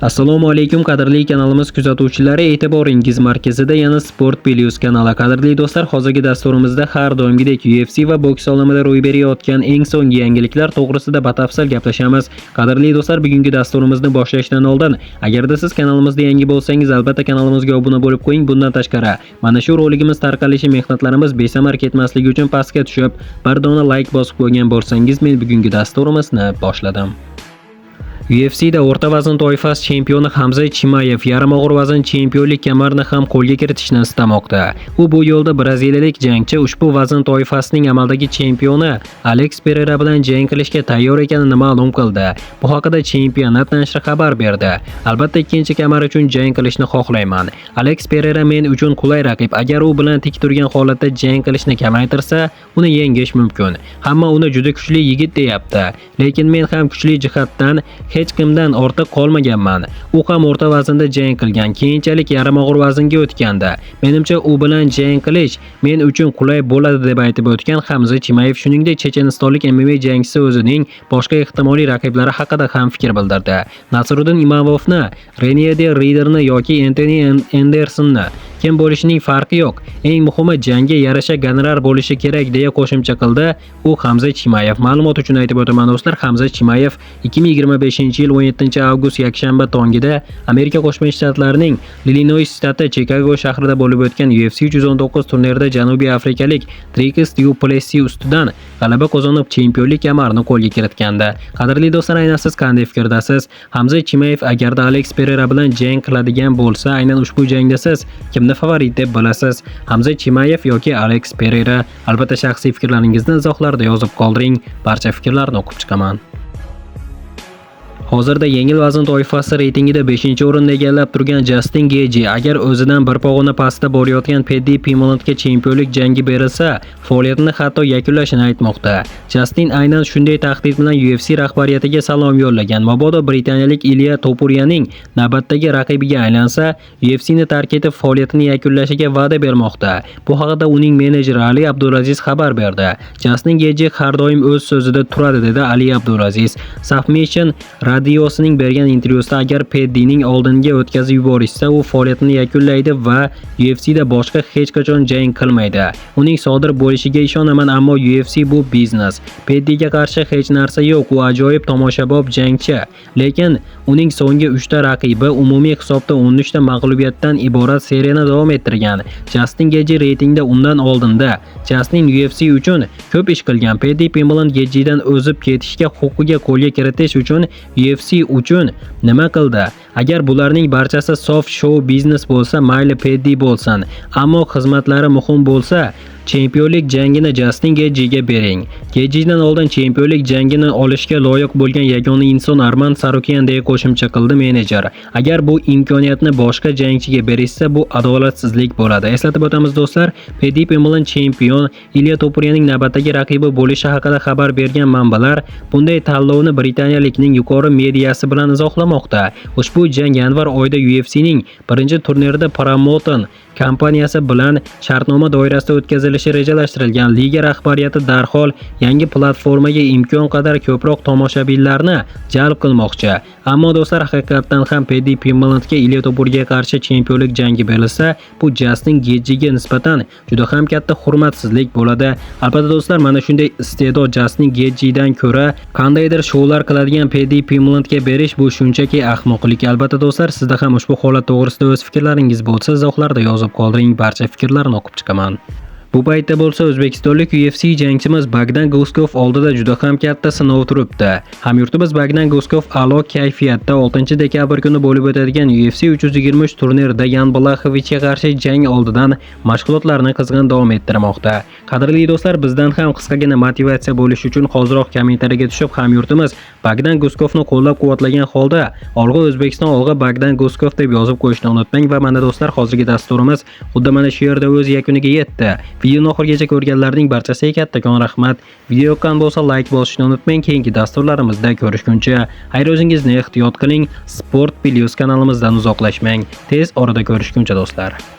Assalomu alaykum qadrli kanalimiz kuzatuvchilari, e'tiboringiz markazida yana Sport Plus kanali. Qadrli do'stlar, hozirgi dasturimizda har doimgidek UFC va boks olamida ro'y berayotgan eng so'nggi yangiliklar to'g'risida batafsil gaplashamiz. Qadrli do'stlar, bugungi dasturimizni boshlashdan oldin, agarda siz kanalimizda yangi bo'lsangiz, albatta kanalimizga obuna bo'lib qo'ying. Bundan tashqari, mana shu roligimiz tarqalishi mehnatlarimiz besamar ketmasligi uchun pastga tushib, bir dona like bosib qo'ygan bo'lsangiz, men bugungi dasturimizni boshladim. UFC'da o'rta vazn toifasi chempioni Hamza Chimayev yarim og'ir vazn chempionlik kamarini ham qo'lga kiritishni istamoqda. Bu yo'lda braziliyalik jangchi ushbu vazn toifasining amaldagi chempioni Alex Pereira bilan jang qilishga tayyor ekanini ma'lum qildi. Bu haqida Championat nashri xabar berdi. Albatta ikkinchi kamar uchun jang qilishni xohlayman. Alex Pereira men uchun qulay raqib. Agar u bilan tik turgan holatda jang qilishni kamaytirsa, uni yengish mumkin. Hamma uni juda kuchli yigit deyapti. Lekin men ham kuchli jihatdan hech kimdan ortiq qolmaganman. U ham o'rta vaznda jang qilgan, keyinchalik yarim og'ir vaznga o'tgandi. Menimcha u bilan jang qilish men uchun qulay bo'ladi deb aytib o'tgan Hamza Chimayev, shuningdek chechenistonlik MMA jangchisi o'zining boshqa ehtimoliy raqiblari haqida ham fikr bildirdi. Nasruddin Imamovni, Renede Riderni yoki Anthony Andersonni kim bo'lishining farqi yo'q. Eng muhimi jangga yarasha gonorar bo'lishi kerak deya qo'shimcha qildi u Hamza Chimayev. Ma'lumot uchun aytib o'taman do'stlar, Hamza Chimayev 2025-yil 17-avgust yakshanba tongida Amerika Qo'shma Shtatlarining Illinois shtati Chikago shahrida bo'lib o'tgan UFC 319 turnirida janubiy afrikalik Dricus du Plessis ustidan g'alaba qozonib chempionlik kamarini qo'lga kiritgandi. Qadrli do'stlar, aynan siz qanday fikrdasiz? Hamza Chimayev agarda Alex Pereira bilan jang qiladigan bo'lsa, aynan ushbu jangda siz kimni favorit deb bilasiz? Hamza Chimayev yoki Alex Pereira? Albatta shaxsiy fikrlaringizni izohlarda yozib qoldiring. Barcha fikrlarni o'qib chiqaman. Hozirda yengil vazn toifasi reytingida 5-o'rinni egallab turgan Justin Gaethje agar o'zidan bir pog'ona pastda borayotgan Paddy Pimblettga chempionlik jangi berilsa, faoliyatini hatto yakunlashini aytmoqda. Justin aynan shunday tahdid bilan UFC rahbariyatiga salom yo'llagan. Mabodo britaniyalik Ilya Topurya'ning navbatdagi raqibiga aylansa, UFC'ni tark etib faoliyatini yakunlashiga va'da bermoqda. Bu haqida uning menejeri Ali Abdulaziz xabar berdi. Justin Gaethje har doim o'z so'zida turadi, dedi Ali Abdulaziz. Submission radiosining bergan intervyusida agar Paddy'ning oldinga o'tkazib yuborishsa, u faoliyatini yakunlaydi va UFC'da boshqa hech qachon jang qilmaydi. Uning sodir bo'lishiga ishonaman, ammo UFC bu biznes. Paddy'ga qarshi hech narsa yo'q, u ajoyib tomoshabob jangchi. Lekin uning so'nggi 3 ta raqibi umumiy hisobda 13 ta mag'lubiyatdan iborat seriyani davom ettirgan. Justin Gaethje reytingda undan oldinda. Justin UFC uchun ko'p ish qilgan. Paddy Pimblett Gaethje'dan o'zib ketishga huquqiga qo'lga kiritish uchun UFC uchun nima qildi? Agar bularning barchasi soft show biznes bo'lsa, mayli Paddy bo'lsin, ammo xizmatlari muhim bo'lsa, chempionlik jangini Justin Gaethje'ga bering. Gaethje'dan oldin chempionlik jangini olishga loyiq bo'lgan yagona inson Arman Tsarukyan deya qo'shimcha qildi menejer. Agar bu imkoniyatni boshqa jangchiga berishsa, bu adolatsizlik bo'ladi. Eslatib o'tamiz do'stlar, Paddy Pimblett chempion Ilya Topurya'ning navbatdagi raqibi bo'lishi haqida xabar bergan manbalar bunday tanlovni britaniyalikning yuqori mediyasi bilan izohlamoqda. Ushbu jang yanvar oyida UFC'ning birinchi turnirida Promotion kompaniyasi bilan shartnoma doirasida o'tkazilishi rejalashtirilgan. Liga rahbariyati darhol yangi platformaga imkon qadar ko'proq tomoshabinlarni jalb qilmoqchi. Ammo do'stlar, haqiqatan ham Paddy Pimblettga Ilya Topurya'ga qarshi chempionlik jangi berilsa, bu Justin Gaethje'ga nisbatan juda ham katta hurmatsizlik bo'ladi. Albatta do'stlar, mana shunday iste'dod Justin Gaethje'dan ko'ra qandaydir shoular qiladigan Paddy Pimblettga berish bu shunchaki ahmoqlik. Albatta do'stlar, sizda ham ushbu holat to'g'risida o'z fikrlaringiz bo'lsa, izohlarda yozib qoldiring. Barcha fikrlarni o'qib chiqaman. Bu paytda bo'lsa o'zbekistonlik UFC jangchimiz Bogdan Guskov oldida juda ham katta sinov turibdi. Hamyurtimiz Bogdan Guskov a'lo kayfiyatda 6-dekabr kuni bo'lib o'tadigan UFC 323 turnirida Yan Blachowicga qarshi jang oldidan mashg'ulotlarni qizg'in davom ettirmoqda. Qadrli do'stlar, bizdan ham qisqagina motivatsiya bo'lish uchun hoziroq kommentariyaga tushib, hamyurtimiz Bogdan Guskovni qo'llab-quvvatlagan holda "Olg'a O'zbekiston, olg'a Bogdan Guskov" deb yozib qo'yishni unutmang. Va mana do'stlar, hozirgi dasturimiz xuddi mana shu yerda o'z yakuniga yetdi. Videoni oxirigacha ko'rganlarning barchasiga kattakon rahmat. Video yoqqan bo'lsa like bosishni unutmang. Keyingi dasturlarimizda ko'rishguncha xayr, o'zingizni ehtiyot qiling. Sport Plus kanalimizdan uzoqlashmang. Tez orada ko'rishguncha do'stlar.